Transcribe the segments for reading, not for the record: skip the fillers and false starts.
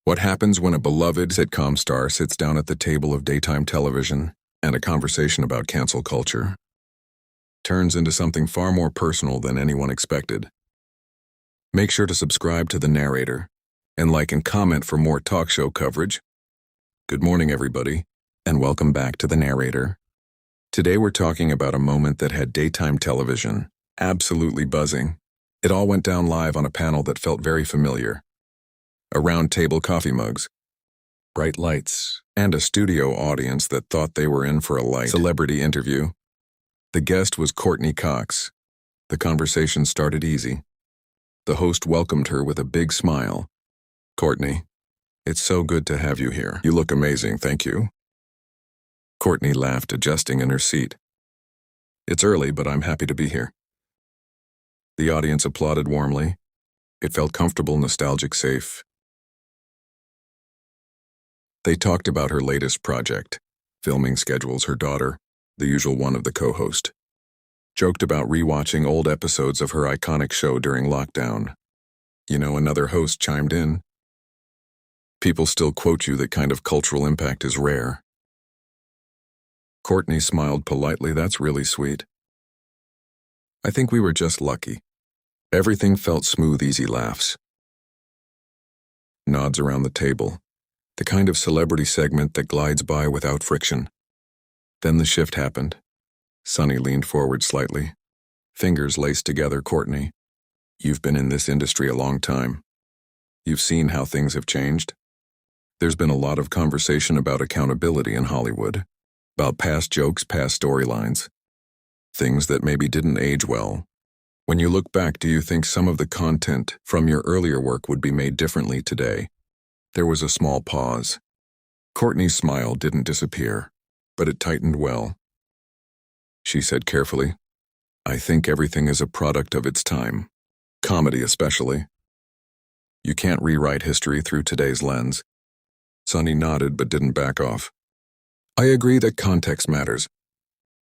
What happens when a beloved sitcom star sits down at the table of daytime television and a conversation about cancel culture turns into something far more personal than anyone expected? Make sure to subscribe to The Narrator and like and comment for more talk show coverage. Good morning, everybody, and welcome back to The Narrator. Today we're talking about a moment that had daytime television absolutely buzzing. It all went down live on a panel that felt very familiar. A round table coffee mugs, bright lights, and a studio audience that thought they were in for a light celebrity interview. The guest was Courteney Cox. The conversation started easy. The host welcomed her with a big smile. "Courteney, it's so good to have you here. You look amazing, thank you." Courteney laughed, adjusting in her seat. "It's early, but I'm happy to be here." The audience applauded warmly. It felt comfortable, nostalgic, safe. They talked about her latest project, filming schedules, her daughter, the usual one of the co-host. Joked about rewatching old episodes of her iconic show during lockdown. Another host chimed in. "People still quote you. That kind of cultural impact is rare." Courteney smiled politely. "That's really sweet. I think we were just lucky." Everything felt smooth, easy laughs. Nods around the table. The kind of celebrity segment that glides by without friction. Then the shift happened. Sonny leaned forward slightly. Fingers laced together. "Courteney, you've been in this industry a long time. You've seen how things have changed. There's been a lot of conversation about accountability in Hollywood, about past jokes, past storylines, things that maybe didn't age well. When you look back, do you think some of the content from your earlier work would be made differently today?" There was a small pause. Courteney's smile didn't disappear, but it tightened well. She said carefully, "I think everything is a product of its time. Comedy especially. You can't rewrite history through today's lens." Sonny nodded but didn't back off. "I agree that context matters.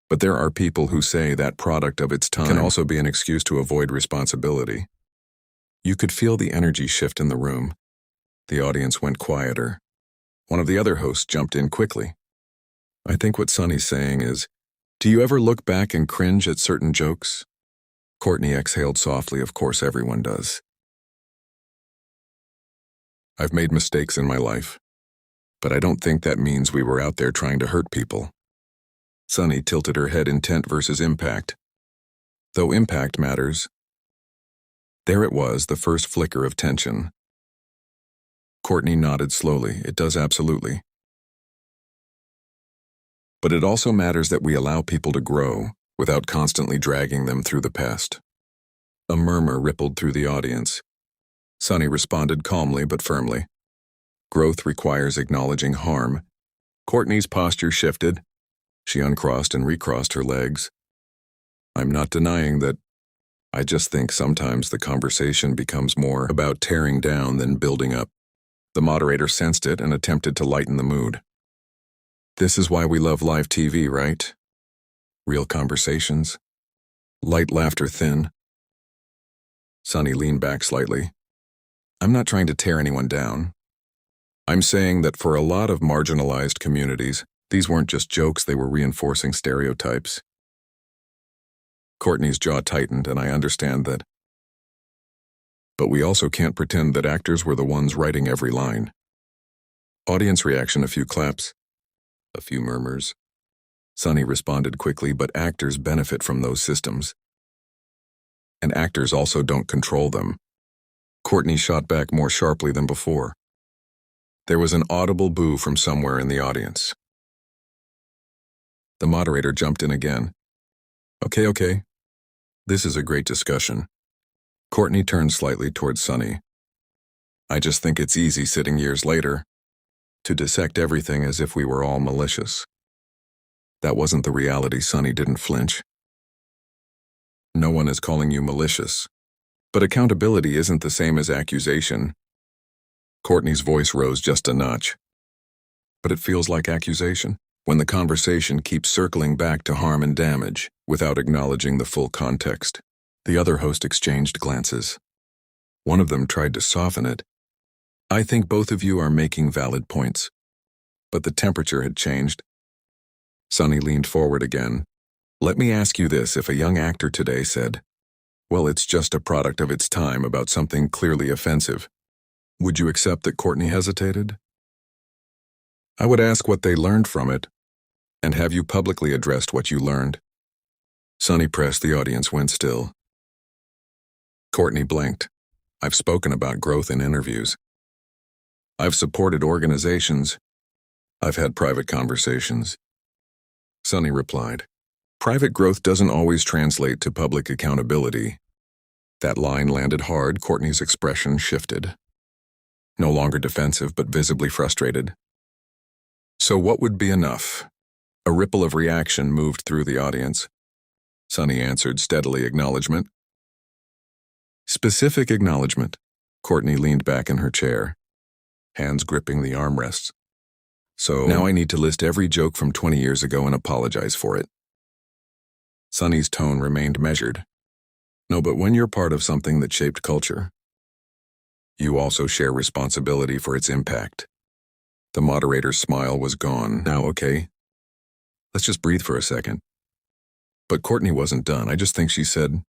But there are people who say that product of its time can also be an excuse to avoid responsibility." You could feel the energy shift in the room. The audience went quieter. One of the other hosts jumped in quickly. "I think what Sonny's saying is, do you ever look back and cringe at certain jokes?" Courteney exhaled softly. "Of course everyone does. I've made mistakes in my life, but I don't think that means we were out there trying to hurt people." Sonny tilted her head. "Intent versus impact. Though impact matters." There it was, the first flicker of tension. Courteney nodded slowly. "It does, absolutely. But it also matters that we allow people to grow without constantly dragging them through the past." A murmur rippled through the audience. Sonny responded calmly but firmly. "Growth requires acknowledging harm." Courteney's posture shifted. She uncrossed and recrossed her legs. "I'm not denying that. I just think sometimes the conversation becomes more about tearing down than building up." The moderator sensed it and attempted to lighten the mood. "This is why we love live TV, right? Real conversations. Light laughter, thin." Sonny leaned back slightly. "I'm not trying to tear anyone down. I'm saying that for a lot of marginalized communities, these weren't just jokes, they were reinforcing stereotypes." Courteney's jaw tightened, "And I understand that. But we also can't pretend that actors were the ones writing every line." Audience reaction, a few claps, a few murmurs. Sonny responded quickly, "But actors benefit from those systems. And actors also don't control them." Courteney shot back more sharply than before. There was an audible boo from somewhere in the audience. The moderator jumped in again. Okay. This is a great discussion." Courteney turned slightly towards Sonny. "I just think it's easy sitting years later to dissect everything as if we were all malicious. That wasn't the reality." Sonny didn't flinch. "No one is calling you malicious. But accountability isn't the same as accusation." Courteney's voice rose just a notch. "But it feels like accusation. When the conversation keeps circling back to harm and damage without acknowledging the full context." The other host exchanged glances. One of them tried to soften it. I think both of you are making valid points. But the temperature had changed. Sonny leaned forward again. Let me ask you this: if a young actor today said, well, it's just a product of its time about something clearly offensive, would you accept that Courtney hesitated? I would ask what they learned from it, and have you publicly addressed what you learned? Sonny pressed. The audience went still. Courtney blinked. I've spoken about growth in interviews. I've supported organizations. I've had private conversations. Sonny replied. Private growth doesn't always translate to public accountability. That line landed hard. Courtney's expression shifted. No longer defensive, but visibly frustrated. So what would be enough? A ripple of reaction moved through the audience. Sonny answered steadily. Acknowledgement. Specific acknowledgement. Courtney leaned back in her chair, hands gripping the armrests. So now I need to list every joke from 20 years ago and apologize for it. Sonny's tone remained measured. No, but when you're part of something that shaped culture, you also share responsibility for its impact. The moderator's smile was gone. Now, okay, let's just breathe for a second. But Courtney wasn't done. I just think she said,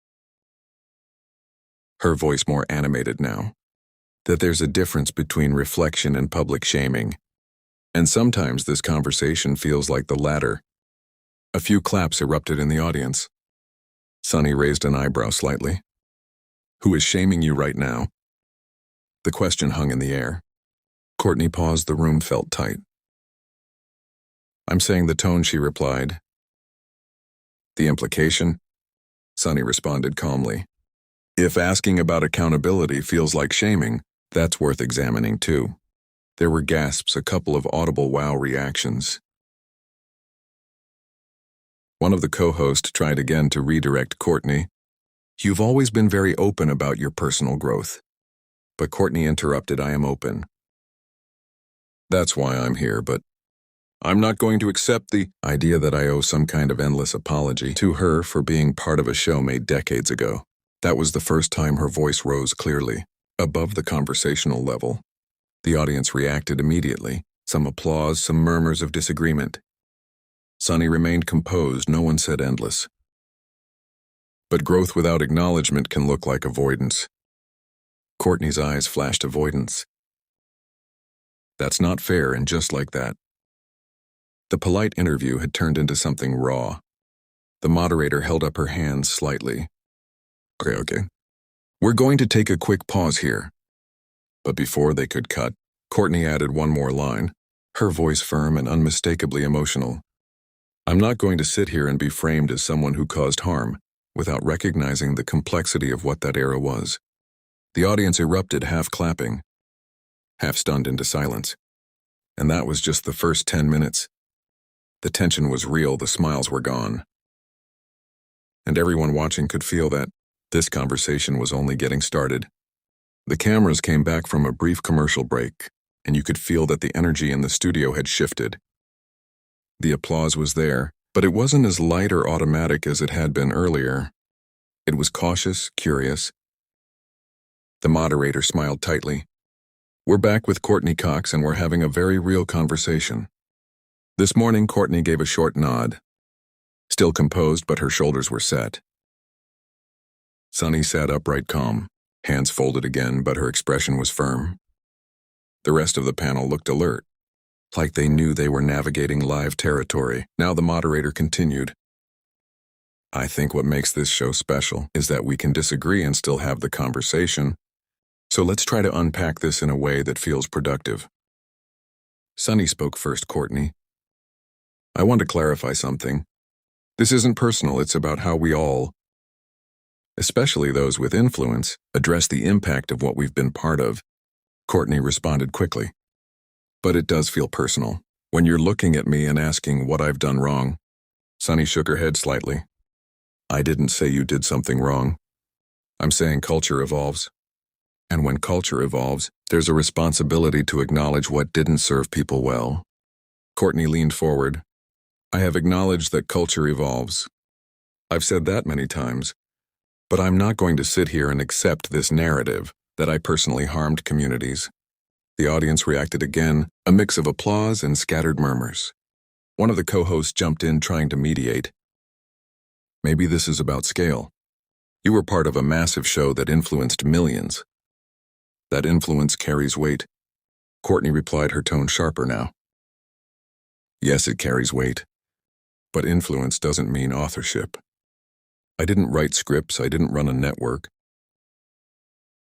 her voice more animated now, that there's a difference between reflection and public shaming. And sometimes this conversation feels like the latter. A few claps erupted in the audience. Sonny raised an eyebrow slightly. Who is shaming you right now? The question hung in the air. Courtney paused. The room felt tight. I'm saying the tone, she replied. The implication? Sonny responded calmly. If asking about accountability feels like shaming, that's worth examining too. There were gasps, a couple of audible wow reactions. One of the co-hosts tried again to redirect Courtney. You've always been very open about your personal growth. But Courtney interrupted. I am open. That's why I'm here, but I'm not going to accept the idea that I owe some kind of endless apology to her for being part of a show made decades ago. That was the first time her voice rose clearly, above the conversational level. The audience reacted immediately, some applause, some murmurs of disagreement. Sonny remained composed. No one said endless. But growth without acknowledgement can look like avoidance. Courtney's eyes flashed avoidance. That's not fair, and just like that, the polite interview had turned into something raw. The moderator held up her hands slightly. Okay. We're going to take a quick pause here. But before they could cut, Courtney added one more line, her voice firm and unmistakably emotional. I'm not going to sit here and be framed as someone who caused harm without recognizing the complexity of what that era was. The audience erupted, half clapping, half stunned into silence. And that was just the first 10 minutes. The tension was real, the smiles were gone. And everyone watching could feel that this conversation was only getting started. The cameras came back from a brief commercial break, and you could feel that the energy in the studio had shifted. The applause was there, but it wasn't as light or automatic as it had been earlier. It was cautious, curious. The moderator smiled tightly. We're back with Courteney Cox, and we're having a very real conversation. This morning, Courtney gave a short nod. Still composed, but her shoulders were set. Sonny sat upright, calm, hands folded again, but her expression was firm. The rest of the panel looked alert, like they knew they were navigating live territory. Now the moderator continued. I think what makes this show special is that we can disagree and still have the conversation. So let's try to unpack this in a way that feels productive. Sonny spoke first. Courtney, I want to clarify something. This isn't personal, it's about how we all, especially those with influence, address the impact of what we've been part of. Courtney responded quickly. But it does feel personal. When you're looking at me and asking what I've done wrong. Sonny shook her head slightly. I didn't say you did something wrong. I'm saying culture evolves. And when culture evolves, there's a responsibility to acknowledge what didn't serve people well. Courtney leaned forward. I have acknowledged that culture evolves. I've said that many times. But I'm not going to sit here and accept this narrative that I personally harmed communities. The audience reacted again, a mix of applause and scattered murmurs. One of the co-hosts jumped in trying to mediate. Maybe this is about scale. You were part of a massive show that influenced millions. That influence carries weight. Courtney replied, her tone sharper now. Yes, it carries weight. But influence doesn't mean authorship. I didn't write scripts, I didn't run a network.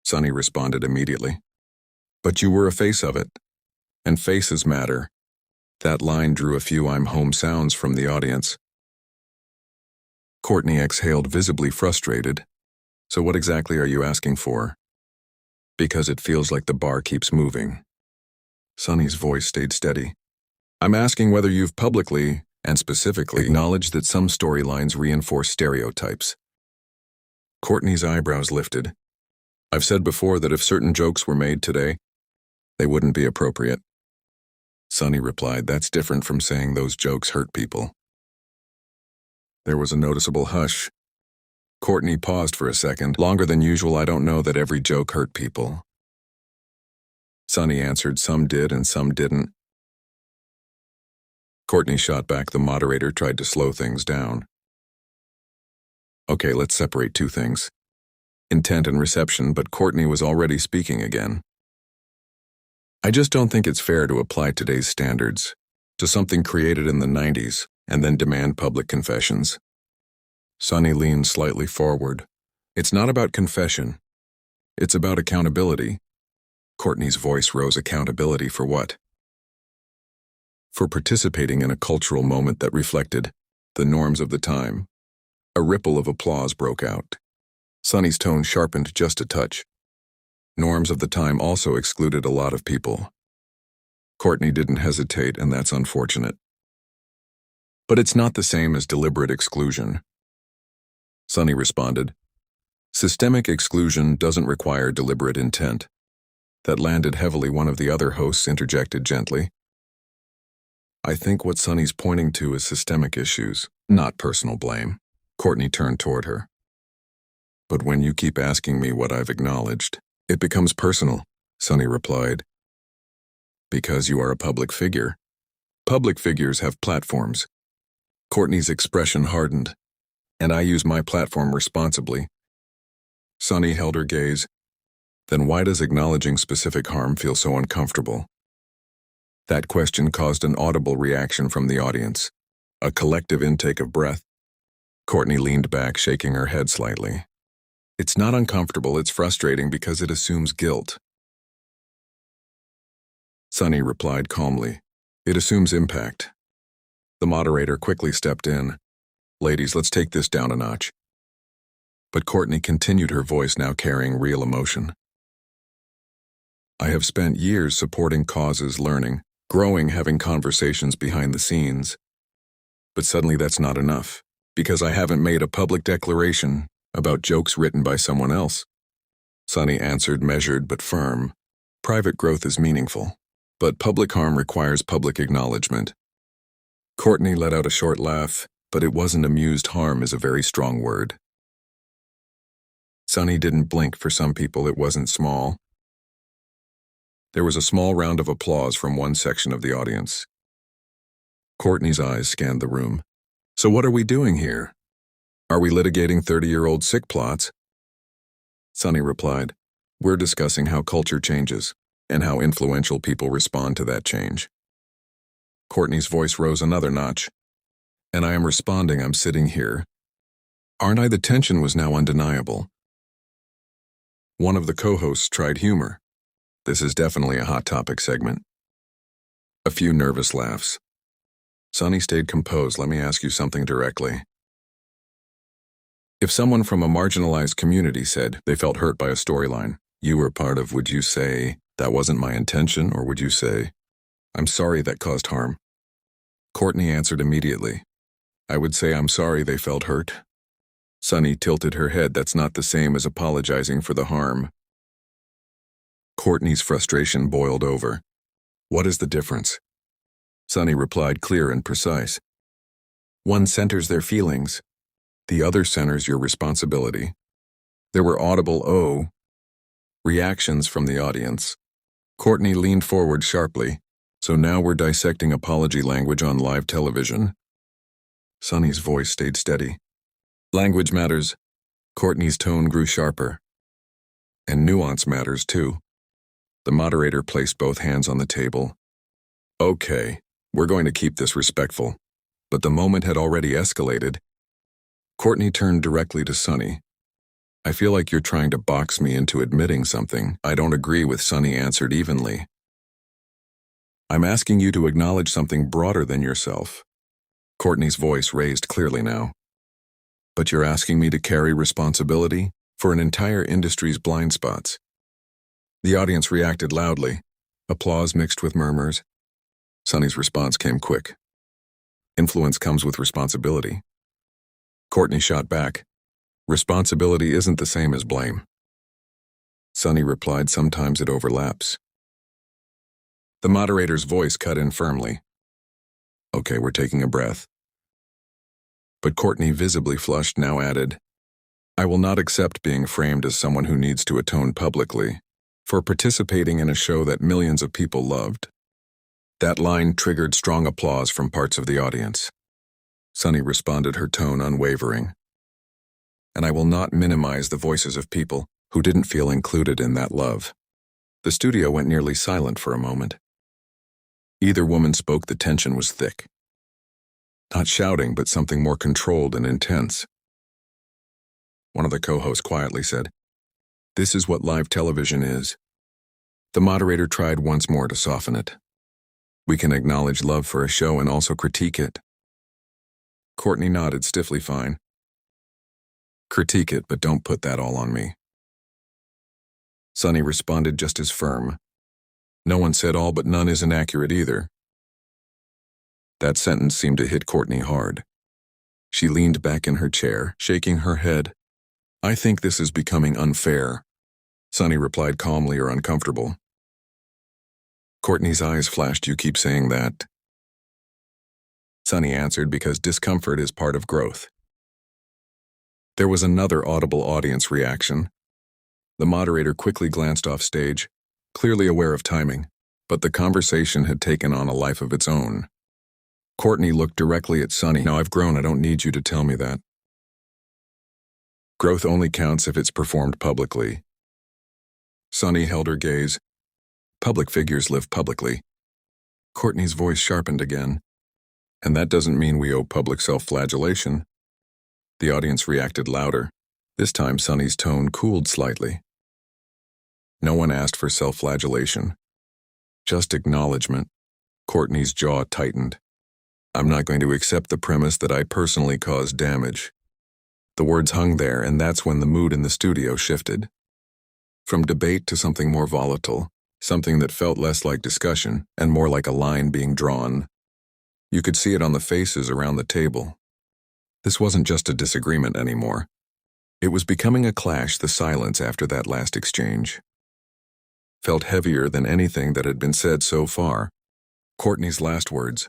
Sunny responded immediately. But you were a face of it. And faces matter. That line drew a few I'm home sounds from the audience. Courtney exhaled, visibly frustrated. So what exactly are you asking for? Because it feels like the bar keeps moving. Sunny's voice stayed steady. I'm asking whether you've publicly, and specifically, acknowledged that some storylines reinforce stereotypes. Courtney's eyebrows lifted. I've said before that if certain jokes were made today, they wouldn't be appropriate. Sunny replied, that's different from saying those jokes hurt people. There was a noticeable hush. Courtney paused for a second, longer than usual. I don't know that every joke hurt people. Sunny answered, some did and some didn't. Courtney shot back. The moderator tried to slow things down. Okay, let's separate two things. Intent and reception, but Courtney was already speaking again. I just don't think it's fair to apply today's standards to something created in the 90s and then demand public confessions. Sunny leaned slightly forward. It's not about confession. It's about accountability. Courtney's voice rose. Accountability for what? For participating in a cultural moment that reflected the norms of the time. A ripple of applause broke out. Sunny's tone sharpened just a touch. Norms of the time also excluded a lot of people. Courtney didn't hesitate, and that's unfortunate. But it's not the same as deliberate exclusion. Sunny responded. Systemic exclusion doesn't require deliberate intent. That landed heavily. One of the other hosts interjected gently. I think what Sunny's pointing to is systemic issues, not personal blame. Courtney turned toward her. But when you keep asking me what I've acknowledged, it becomes personal, Sunny replied. Because you are a public figure. Public figures have platforms. Courtney's expression hardened. And I use my platform responsibly. Sunny held her gaze. Then why does acknowledging specific harm feel so uncomfortable? That question caused an audible reaction from the audience. A collective intake of breath. Courtney leaned back, shaking her head slightly. It's not uncomfortable, it's frustrating because it assumes guilt. Sunny replied calmly. It assumes impact. The moderator quickly stepped in. Ladies, let's take this down a notch. But Courtney continued, her voice now carrying real emotion. I have spent years supporting causes, learning, growing, having conversations behind the scenes. But suddenly that's not enough, because I haven't made a public declaration about jokes written by someone else. Sunny answered, measured but firm. Private growth is meaningful, but public harm requires public acknowledgement. Courtney let out a short laugh, but it wasn't amused. Harm is a very strong word. Sunny didn't blink. For some people it wasn't small. There was a small round of applause from one section of the audience. Courtney's eyes scanned the room. So what are we doing here? Are we litigating 30-year-old sick plots? Sunny replied, we're discussing how culture changes and how influential people respond to that change. Courtney's voice rose another notch. And I am responding, I'm sitting here. Aren't I? The tension was now undeniable. One of the co-hosts tried humor. This is definitely a hot topic segment. A few nervous laughs. Sunny stayed composed. Let me ask you something directly. If someone from a marginalized community said they felt hurt by a storyline you were part of, would you say, that wasn't my intention, or would you say, I'm sorry that caused harm? Courtney answered immediately. I would say I'm sorry they felt hurt. Sunny tilted her head. That's not the same as apologizing for the harm. Courtney's frustration boiled over. What is the difference? Sunny replied, clear and precise. One centers their feelings. The other centers your responsibility. There were audible reactions from the audience. Courtney leaned forward sharply. So now we're dissecting apology language on live television? Sunny's voice stayed steady. Language matters. Courtney's tone grew sharper. And nuance matters too. The moderator placed both hands on the table. Okay, we're going to keep this respectful. But the moment had already escalated. Courtney turned directly to Sunny. I feel like you're trying to box me into admitting something. I don't agree with, Sunny answered evenly. I'm asking you to acknowledge something broader than yourself. Courtney's voice raised clearly now. But you're asking me to carry responsibility for an entire industry's blind spots. The audience reacted loudly. Applause mixed with murmurs. Sunny's response came quick. Influence comes with responsibility. Courtney shot back. Responsibility isn't the same as blame. Sunny replied, sometimes it overlaps. The moderator's voice cut in firmly. Okay, we're taking a breath. But Courtney, visibly flushed, now added, I will not accept being framed as someone who needs to atone publicly for participating in a show that millions of people loved. That line triggered strong applause from parts of the audience. Sunny responded, her tone unwavering. And I will not minimize the voices of people who didn't feel included in that love. The studio went nearly silent for a moment. Either woman spoke, the tension was thick. Not shouting, but something more controlled and intense. One of the co-hosts quietly said, This is what live television is. The moderator tried once more to soften it. We can acknowledge love for a show and also critique it. Courtney nodded, stiffly fine. Critique it, but don't put that all on me. Sunny responded just as firm. No one said all, but none isn't accurate either. That sentence seemed to hit Courtney hard. She leaned back in her chair, shaking her head. I think this is becoming unfair. Sunny replied calmly, or uncomfortable. Courtney's eyes flashed. You keep saying that. Sunny answered, because discomfort is part of growth. There was another audible audience reaction. The moderator quickly glanced off stage, clearly aware of timing, but the conversation had taken on a life of its own. Courtney looked directly at Sunny. Now I've grown, I don't need you to tell me that. Growth only counts if it's performed publicly. Sunny held her gaze. Public figures live publicly. Courtney's voice sharpened again. And that doesn't mean we owe public self-flagellation. The audience reacted louder. This time Sunny's tone cooled slightly. No one asked for self-flagellation. Just acknowledgement. Courtney's jaw tightened. I'm not going to accept the premise that I personally caused damage. The words hung there, and that's when the mood in the studio shifted. From debate to something more volatile, something that felt less like discussion and more like a line being drawn. You could see it on the faces around the table. This wasn't just a disagreement anymore. It was becoming a clash. The silence after that last exchange felt heavier than anything that had been said so far. Courtney's last words,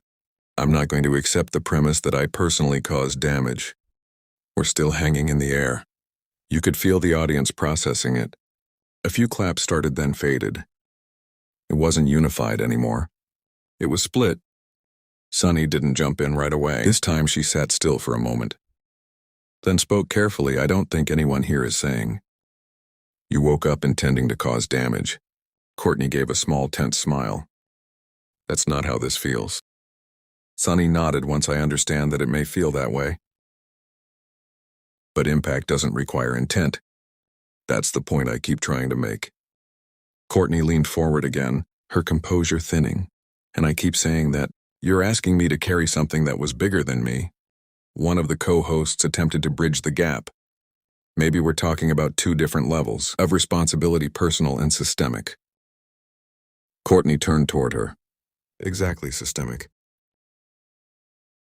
I'm not going to accept the premise that I personally caused damage, were still hanging in the air. You could feel the audience processing it. A few claps started, then faded. It wasn't unified anymore. It was split. Sunny didn't jump in right away. This time she sat still for a moment, then spoke carefully. I don't think anyone here is saying you woke up intending to cause damage. Courtney gave a small, tense smile. That's not how this feels. Sunny nodded. Once I understand that it may feel that way. But impact doesn't require intent. That's the point I keep trying to make. Courtney leaned forward again, her composure thinning. And I keep saying that you're asking me to carry something that was bigger than me. One of the co-hosts attempted to bridge the gap. Maybe we're talking about two different levels of responsibility, personal and systemic. Courtney turned toward her. Exactly, systemic.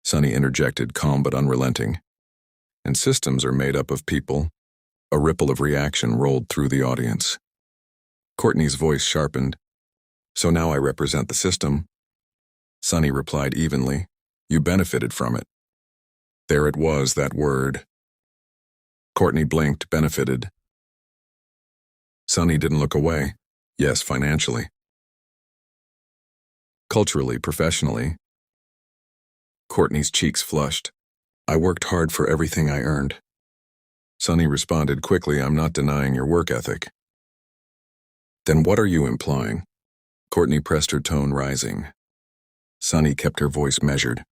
Sunny interjected, calm but unrelenting. And systems are made up of people. A ripple of reaction rolled through the audience. Courtney's voice sharpened. So now I represent the system. Sunny replied evenly. You benefited from it. There it was, that word. Courtney blinked, benefited. Sunny didn't look away. Yes, financially. Culturally, professionally. Courtney's cheeks flushed. I worked hard for everything I earned. Sunny responded quickly, I'm not denying your work ethic. Then what are you implying? Courtney pressed her tone, rising. Sunny kept her voice measured.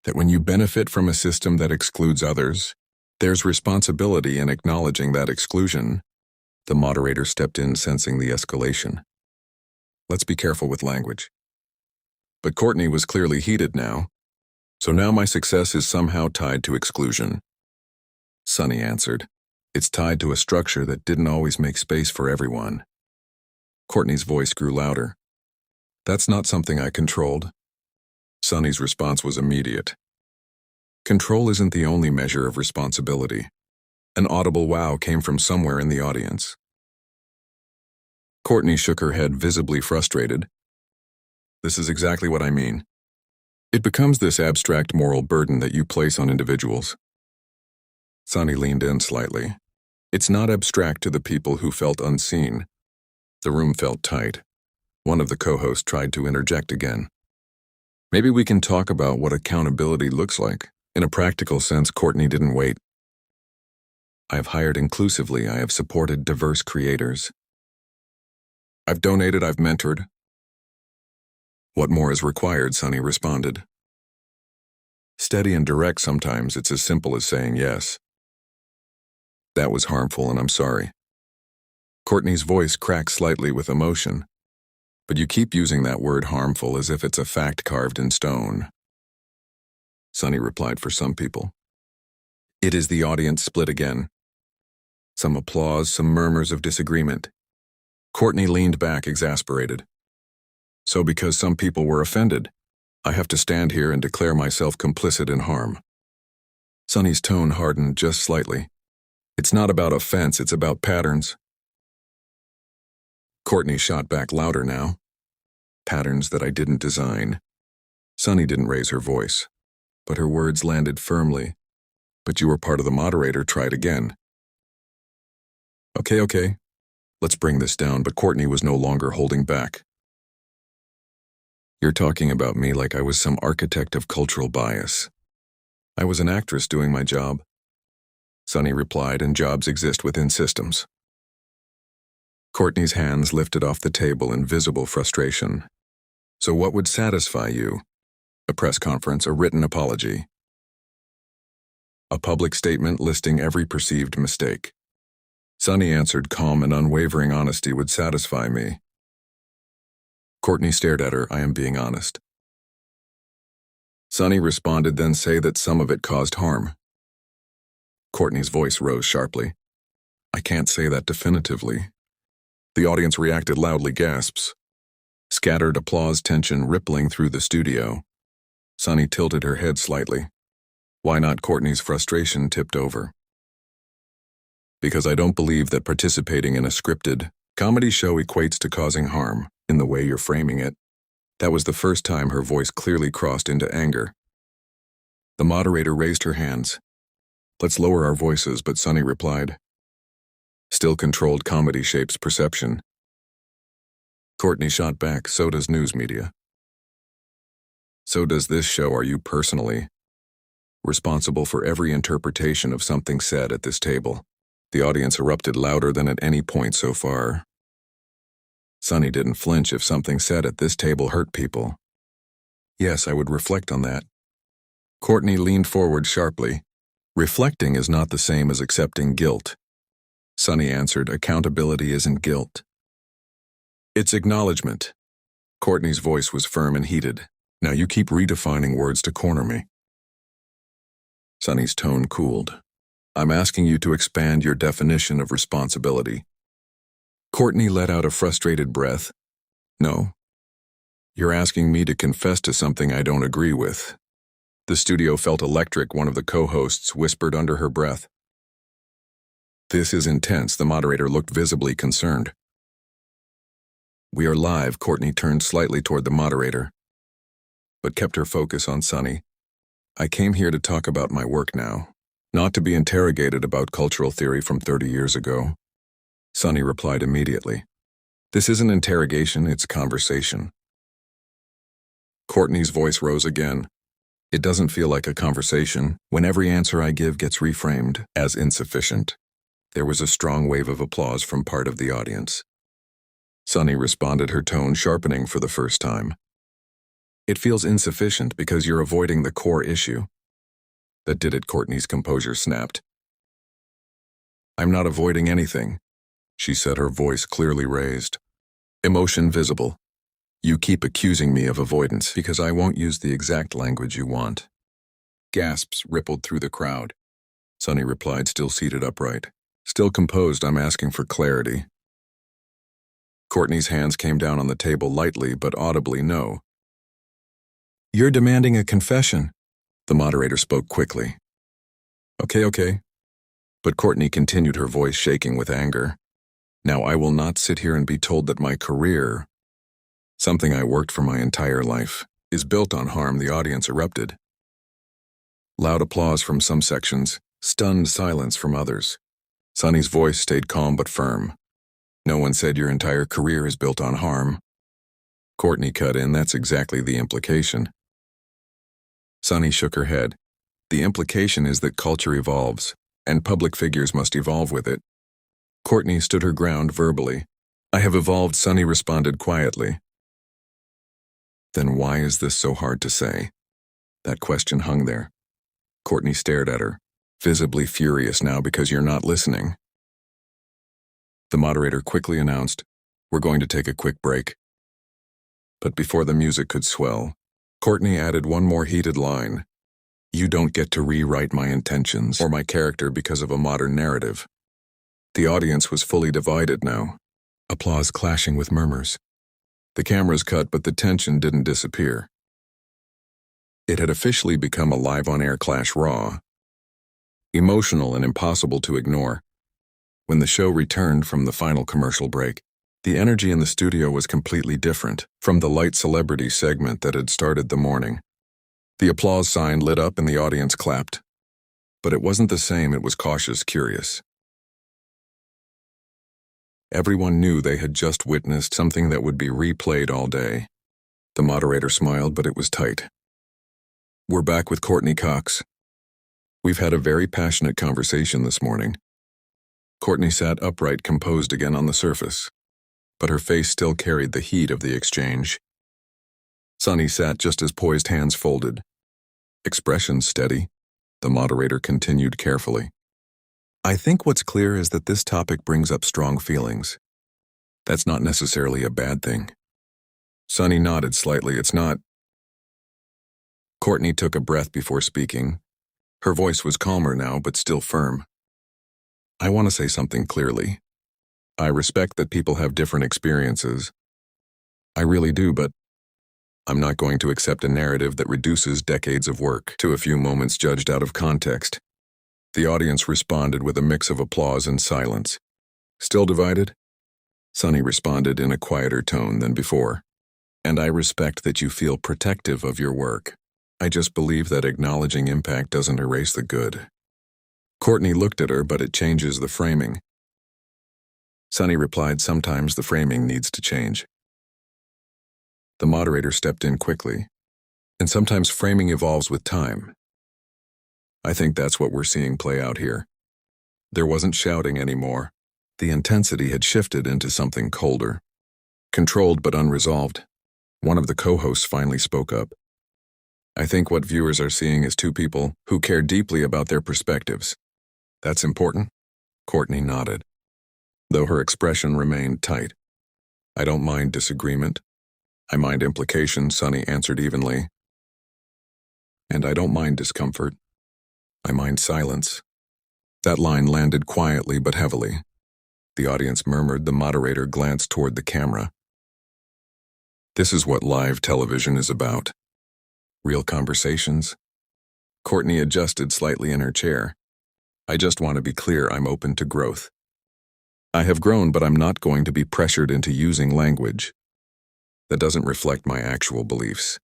That when you benefit from a system that excludes others, there's responsibility in acknowledging that exclusion. The moderator stepped in, sensing the escalation. Let's be careful with language. But Courtney was clearly heated now. So now my success is somehow tied to exclusion. Sunny answered. It's tied to a structure that didn't always make space for everyone. Courtney's voice grew louder. That's not something I controlled. Sunny's response was immediate. Control isn't the only measure of responsibility. An audible wow came from somewhere in the audience. Courtney shook her head, visibly frustrated. This is exactly what I mean. It becomes this abstract moral burden that you place on individuals. Sunny leaned in slightly. It's not abstract to the people who felt unseen. The room felt tight. One of the co-hosts tried to interject again. Maybe we can talk about what accountability looks like. In a practical sense, Courtney didn't wait. I have hired inclusively. I have supported diverse creators. I've donated. I've mentored. What more is required? Sunny responded. Steady and direct. Sometimes it's as simple as saying yes. That was harmful, and I'm sorry. Courtney's voice cracked slightly with emotion. But you keep using that word harmful as if it's a fact carved in stone. Sunny replied, for some people. It is. The audience split again. Some applause, some murmurs of disagreement. Courtney leaned back, exasperated. So because some people were offended, I have to stand here and declare myself complicit in harm. Sunny's tone hardened just slightly. It's not about offense, it's about patterns. Courtney shot back louder now. Patterns that I didn't design. Sunny didn't raise her voice, but her words landed firmly. But you were part of the moderator. Try it again. Okay. Let's bring this down. But Courtney was no longer holding back. You're talking about me like I was some architect of cultural bias. I was an actress doing my job. Sunny replied, and jobs exist within systems. Courtney's hands lifted off the table in visible frustration. So what would satisfy you? A press conference, a written apology. A public statement listing every perceived mistake. Sunny answered, calm and unwavering honesty would satisfy me. Courtney stared at her. I am being honest. Sunny responded, then say that some of it caused harm. Courtney's voice rose sharply. I can't say that definitively. The audience reacted loudly, gasps. Scattered applause, tension rippling through the studio. Sunny tilted her head slightly. Why not? Courtney's frustration tipped over. Because I don't believe that participating in a scripted comedy show equates to causing harm in the way you're framing it. That was the first time her voice clearly crossed into anger. The moderator raised her hands. Let's lower our voices, but Sunny replied. Still controlled comedy shapes perception. Courtney shot back, so does news media. So does this show. Are you personally responsible for every interpretation of something said at this table? The audience erupted louder than at any point so far. Sunny didn't flinch. If something said at this table hurt people. Yes, I would reflect on that. Courtney leaned forward sharply. Reflecting is not the same as accepting guilt. Sunny answered, accountability isn't guilt. It's acknowledgement. Courtney's voice was firm and heated. Now you keep redefining words to corner me. Sunny's tone cooled. I'm asking you to expand your definition of responsibility. Courtney let out a frustrated breath. No. You're asking me to confess to something I don't agree with. The studio felt electric. One of the co-hosts whispered under her breath. This is intense. The moderator looked visibly concerned. We are live. Courtney turned slightly toward the moderator, but kept her focus on Sunny. I came here to talk about my work now, not to be interrogated about cultural theory from 30 years ago. Sunny replied immediately. This isn't interrogation, it's conversation. Courtney's voice rose again. It doesn't feel like a conversation when every answer I give gets reframed as insufficient. There was a strong wave of applause from part of the audience. Sunny responded, her tone sharpening for the first time. It feels insufficient because you're avoiding the core issue. That did it, Courtney's composure snapped. I'm not avoiding anything, she said, her voice clearly raised. Emotion visible. You keep accusing me of avoidance because I won't use the exact language you want. Gasps rippled through the crowd. Sunny replied, still seated upright. Still composed, I'm asking for clarity. Courtney's hands came down on the table lightly but audibly. No. You're demanding a confession, the moderator spoke quickly. Okay. But Courtney continued, her voice shaking with anger. Now I will not sit here and be told that my career, something I worked for my entire life, is built on harm. The audience erupted. Loud applause from some sections, stunned silence from others. Sunny's voice stayed calm but firm. No one said your entire career is built on harm. Courtney cut in, that's exactly the implication. Sunny shook her head. The implication is that culture evolves, and public figures must evolve with it. Courtney stood her ground verbally. I have evolved, Sunny responded quietly. Then why is this so hard to say? That question hung there. Courtney stared at her, visibly furious now because you're not listening. The moderator quickly announced, we're going to take a quick break. But before the music could swell, Courtney added one more heated line. You don't get to rewrite my intentions or my character because of a modern narrative. The audience was fully divided now, applause clashing with murmurs. The cameras cut, but the tension didn't disappear. It had officially become a live-on-air clash, raw, emotional, and impossible to ignore. When the show returned from the final commercial break, the energy in the studio was completely different from the light celebrity segment that had started the morning. The applause sign lit up and the audience clapped. But it wasn't the same, it was cautious, curious. Everyone knew they had just witnessed something that would be replayed all day. The moderator smiled, but it was tight. We're back with Courteney Cox. We've had a very passionate conversation this morning. Courtney sat upright, composed again on the surface, but her face still carried the heat of the exchange. Sunny sat just as poised, hands folded. Expression steady. The moderator continued carefully. I think what's clear is that this topic brings up strong feelings. That's not necessarily a bad thing. Sunny nodded slightly. It's not. Courtney took a breath before speaking. Her voice was calmer now, but still firm. I want to say something clearly. I respect that people have different experiences. I really do, but I'm not going to accept a narrative that reduces decades of work to a few moments judged out of context. The audience responded with a mix of applause and silence. Still divided? Sunny responded in a quieter tone than before. And I respect that you feel protective of your work. I just believe that acknowledging impact doesn't erase the good. Courtney looked at her, but it changes the framing. Sunny replied, sometimes the framing needs to change. The moderator stepped in quickly. And sometimes framing evolves with time. I think that's what we're seeing play out here. There wasn't shouting anymore. The intensity had shifted into something colder. Controlled but unresolved. One of the co-hosts finally spoke up. I think what viewers are seeing is two people who care deeply about their perspectives. That's important? Courtney nodded, though her expression remained tight. I don't mind disagreement. I mind implication, Sunny answered evenly. And I don't mind discomfort. I mind silence. That line landed quietly but heavily. The audience murmured. The moderator glanced toward the camera. This is what live television is about. Real conversations. Courtney adjusted slightly in her chair. I just want to be clear, I'm open to growth. I have grown, but I'm not going to be pressured into using language that doesn't reflect my actual beliefs.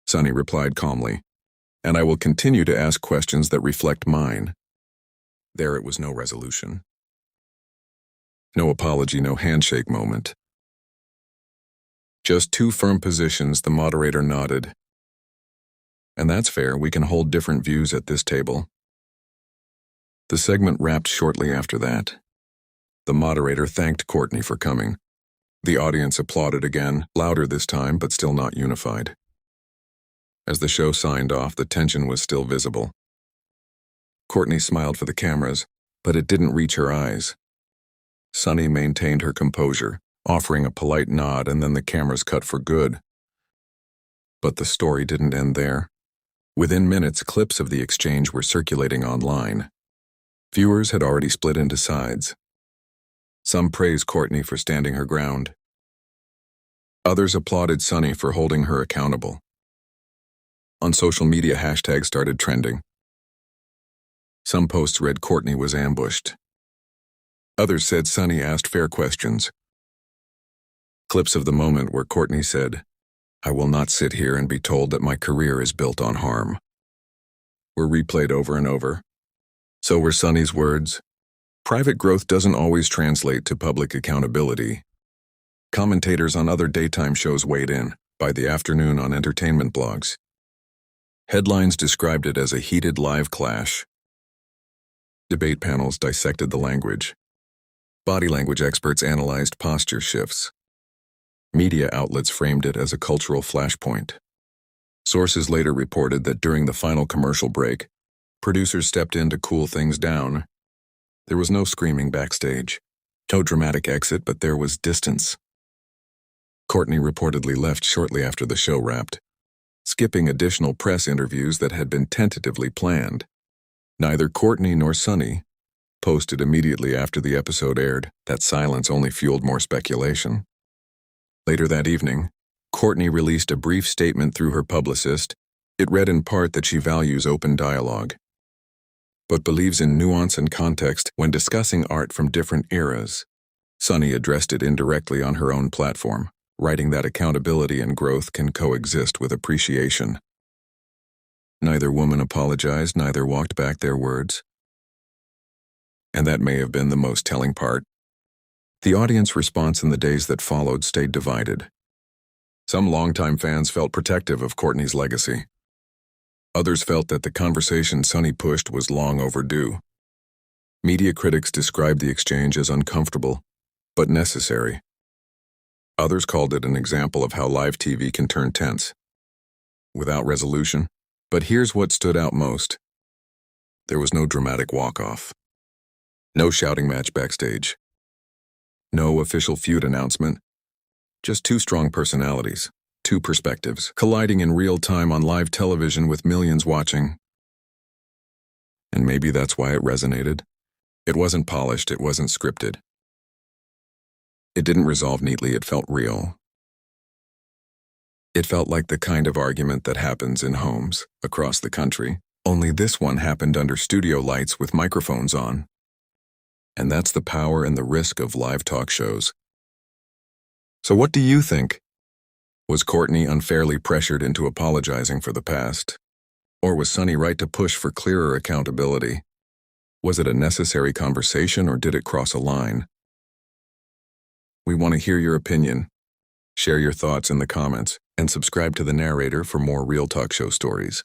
Sunny replied calmly. And I will continue to ask questions that reflect mine. There it was no resolution. No apology, no handshake moment. Just two firm positions, the moderator nodded. And that's fair, we can hold different views at this table. The segment wrapped shortly after that. The moderator thanked Courtney for coming. The audience applauded again, louder this time, but still not unified. As the show signed off, the tension was still visible. Courtney smiled for the cameras, but it didn't reach her eyes. Sunny maintained her composure, offering a polite nod, and then the cameras cut for good. But the story didn't end there. Within minutes, clips of the exchange were circulating online. Viewers had already split into sides. Some praised Courtney for standing her ground. Others applauded Sunny for holding her accountable. On social media, hashtags started trending. Some posts read Courtney was ambushed. Others said Sunny asked fair questions. Clips of the moment where Courtney said, "I will not sit here and be told that my career is built on harm," were replayed over and over. So were Sunny's words. Private growth doesn't always translate to public accountability. Commentators on other daytime shows weighed in, by the afternoon on entertainment blogs. Headlines described it as a heated live clash. Debate panels dissected the language. Body language experts analyzed posture shifts. Media outlets framed it as a cultural flashpoint. Sources later reported that during the final commercial break, producers stepped in to cool things down. There was no screaming backstage, no dramatic exit, but there was distance. Courtney reportedly left shortly after the show wrapped, skipping additional press interviews that had been tentatively planned. Neither Courtney nor Sunny posted immediately after the episode aired. That silence only fueled more speculation. Later that evening, Courtney released a brief statement through her publicist. It read in part that she values open dialogue, but believes in nuance and context when discussing art from different eras. Sunny addressed it indirectly on her own platform, writing that accountability and growth can coexist with appreciation. Neither woman apologized, neither walked back their words. And that may have been the most telling part. The audience response in the days that followed stayed divided. Some longtime fans felt protective of Courtney's legacy. Others felt that the conversation Sunny pushed was long overdue. Media critics described the exchange as uncomfortable, but necessary. Others called it an example of how live TV can turn tense, without resolution. But here's what stood out most. There was no dramatic walk-off. No shouting match backstage. No official feud announcement. Just two strong personalities. Two perspectives, colliding in real time on live television with millions watching. And maybe that's why it resonated. It wasn't polished, it wasn't scripted. It didn't resolve neatly, it felt real. It felt like the kind of argument that happens in homes across the country, only this one happened under studio lights with microphones on. And that's the power and the risk of live talk shows. So what do you think? Was Courtney unfairly pressured into apologizing for the past? Or was Sunny right to push for clearer accountability? Was it a necessary conversation, or did it cross a line? We want to hear your opinion. Share your thoughts in the comments, and subscribe to The Narrator for more real talk show stories.